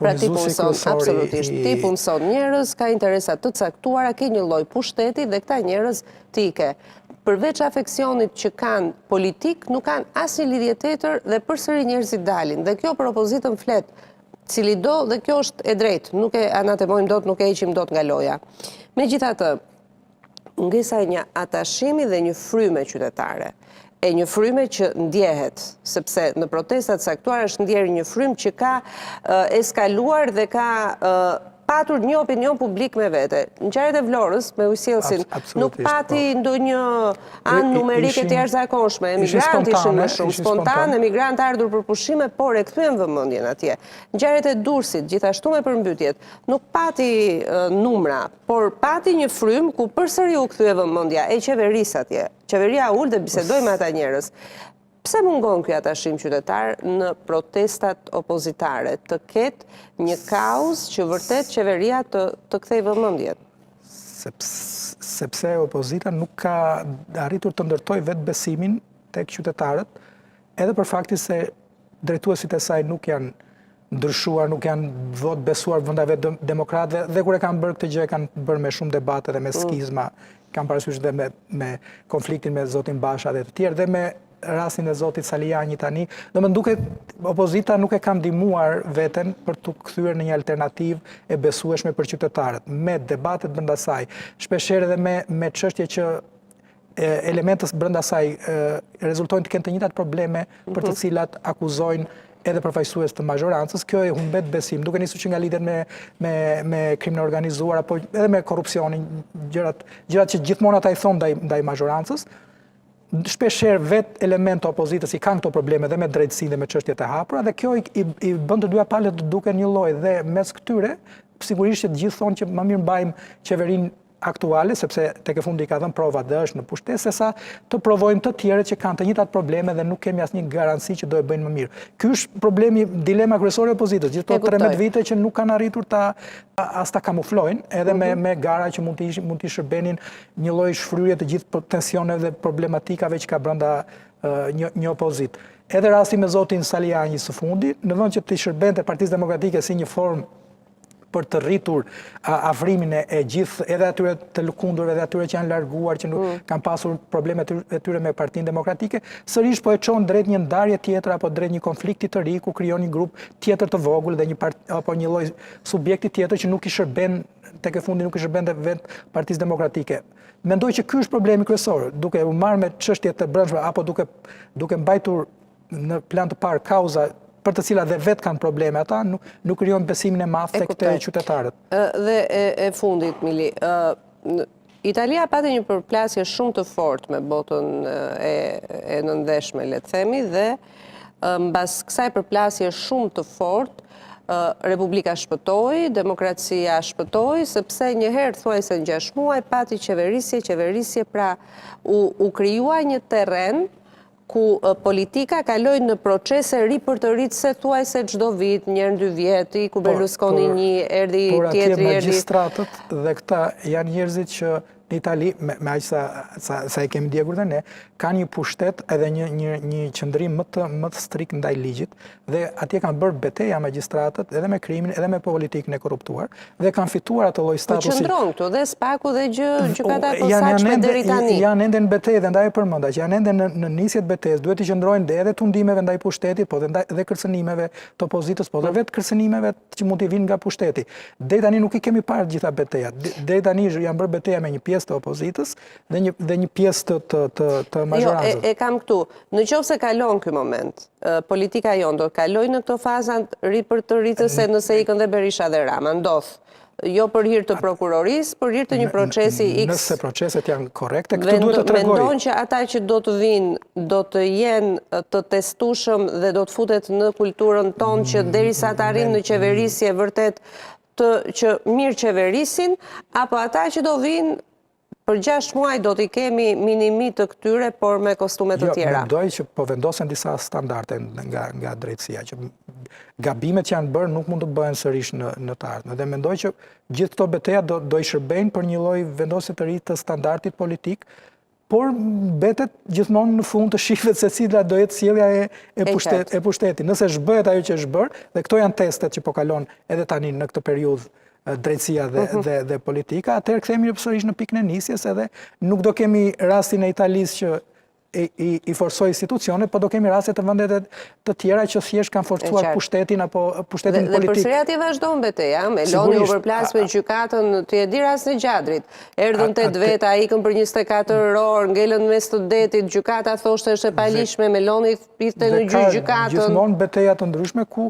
Pra ti punëson, absolutisht, ti punëson njerëz, ka interesat të caktuara, ke një lloj pushteti dhe këta njerëz ti ke. Përveç afeksionit që kanë politik, nuk kanë asnjë lidhje tjetër dhe përsëri njerëzit dalin. Dhe kjo për opozitën flet, cili do, dhe kjo është e drejtë, nuk e anatemojmë dot, nuk e heqim dot nga loja. Megjithatë, ngesa një atashimi dhe një fryme qytetare. E një fryme që ndjehet, sepse në protestat saktuar është ndjerë një frymë që ka eskaluar dhe ka patur një opinion publik me vete. Në Ngjarjet e Vlorës, me Ujësjellsin, nuk pati ndonjë anë numerike të jashtëzakonshme. Emigrantë ishin më shumë spontan, emigrantë ardhur për pushime, por e kthyen vëmendjen atje. Në Ngjarjet e Durrësit, gjithashtu me përmbytjet, nuk pati numra, por pati një frymë ku përsëri u kthye vëmendja e qeverisë atje. Qeveria ul dhe bisedoi me ata njerëz. Pse mungon ky atashim qytetar në protestat opozitare, të ketë një kauzë që vërtet qeveria të kthejë vëmendjen? Sepse opozita nuk ka arritur të ndërtojë vetë besimin tek qytetarët, edhe për fakti se drejtuesit e saj nuk janë ndryshuar, nuk janë vot besuar vendave demokratëve, dhe kur e kanë bërë këtë gjë, kanë bërë me shumë debate dhe me skizma, kanë parasysh dhe me konfliktin me zotin Basha dhe të tjerë, dhe me rastin e zotit Saliani tani, do më duket opozita nuk e ka ndihmuar veten për të kthyer në një alternativë e besueshme për qytetarët, me debatet brenda saj, shpeshherë edhe me çështje që elementës brenda saj rezultojnë të kenë të njëjtat probleme për të cilat akuzojnë edhe përfaqësues të mazhorancës. Kjo e humbet besim, duke nisur që nga lidhet me krimin e organizuar apo edhe me korrupsionin, gjërat që gjithmonë ata i thonë ndaj mazhorancës. Shpeshherë vetë element të opozitës i kanë këto probleme dhe me drejtësinë dhe me çështjet e hapura, dhe kjo i bën të dyja palët të duken një lloj, dhe mes këtyre sigurisht që të gjithë thonë që më mirë mbajmë qeverinë aktuale, sepse tek e fundi ka dhënë prova dhe është në pushtet, sesa të provojmë të tjerët që kanë të njëjtat probleme dhe nuk kemi asnjë garanci që do e bëjnë më mirë. Ky është problemi, dilema kryesore e opozitës, gjithë këto 13 vite që nuk kanë arritur as ta kamuflojnë, edhe me gara që mund t'i shërbenin një lloj shfryrje të gjithë tensioneve dhe problematikave që ka brenda një opozitë. Edhe rasti me zotin Saliani së fundi, në vend që t'i shërbente Partisë Demokratike si një formë për të rritur afrimin e gjithë, edhe atyre të lëkundurve, edhe atyre që janë larguar, që nuk kanë pasur probleme e tyre me Partinë Demokratike, sërish po e çon drejt një ndarje tjetër apo drejt një konflikti të ri ku krijon një grup tjetër të vogël dhe apo një lloj subjekti tjetër që nuk i shërben tek e fundi, nuk i shërben vetë Partisë Demokratike. Mendoj që ky është problemi kryesor, duke u marrë me çështjet të brendshme apo duke mbajtur në plan të parë kauza për të cilat dhe vetë kanë probleme ata, nuk krijon besimin e madh tek qytetarët. Dhe e fundit, Mili, Italia pati një përplasje shumë të fortë me botën e nëndeshme, le të themi, dhe mbas kësaj përplasje shumë të fortë, Republika shpëtoi, demokracia shpëtoi, sepse njëherë thuajse në 6 muaj pati qeverisje, pra u krijuar një terren ku politika kaloi në procese ri për të rritë se thuaj se çdo vit, njërë 2 vjeti, ku Berlusconi një, erdi tjetri, erdi... Por atje magjistratët dhe këta janë njerëzit që në Itali, me aq sa e kemi ndjekur dhe ne, ka një pushtet edhe një qëndrim më të strikt ndaj ligjit, dhe atje kanë bërë betejë magjistratët edhe me krimin, edhe me politikën e korruptuar, dhe kanë fituar atë lloj statusi. Po qëndron këtu dhe spaku dhe gjykata e posaçme deri tani. Janë ende në betejë dhe ndaj e përmenda që janë ende në nisjet betejës, duhet të qëndrojnë edhe tundimeve ndaj pushtetit, po dhe kërcënimeve të opozitës, po dhe vetë kërcënimeve që mund të vinë nga pushteti. Deri tani nuk i kemi parë gjitha betejat. Deri tani janë bërë beteja me një pjesë të opozitës dhe një pjesë të mazhorancës. Jo, e kam këtu. Në qoftë se kalon ky moment, politika jonë do të kalojë në këto fazat ri për të rritës, se nëse ikën dhe Berisha dhe Rama, ndodh. Jo për hir të prokurorisë, për hir të një procesi X. Nëse proceset janë korrekte, këtu duhet të tregoj. Mendon që ata që do të vinë do të jenë të testueshëm dhe do të futet në kulturën tonë që derisa të arrijnë në qeverisje vërtet që mirë qeverisin, apo ata që do vinë për 6 muaj do t'i kemi minimi të këtyre, por me kostume të tjera. Mendoj që po vendosen disa standarde nga drejtësia, që gabimet që janë bërë nuk mund të bëhen sërish në të ardhmen. Dhe mendoj që gjithë këto beteja do i shërbejnë për një lloj vendosje të ri të standardit politik, por betet gjithmonë në fund të shifet se cila do jetë sjellja e pushtetit. Nëse zhbëhet ajo që është bërë, dhe këto janë testet që po kalon edhe tani në këtë periudhë drejtësia dhe politika, atëherë kthehemi sërish në pikën e nisjes, edhe nuk do kemi rastin e Italisë që i forsoj institucione, po do kemi raste të vendet të tjera që thjesht kanë forcuar pushtetin apo pushtetin politik. Dhe përsëri atje vazhdon betejë, Meloni u përplas me gjykatën, ti e di rastin e Gjadrit. Erdhën 8 veta, ikën për 24 orë, ngelën mes të detit, gjykata thoshte është e palishme, Meloni ishte në gjykatën. Gjithmonë beteja të ndryshme ku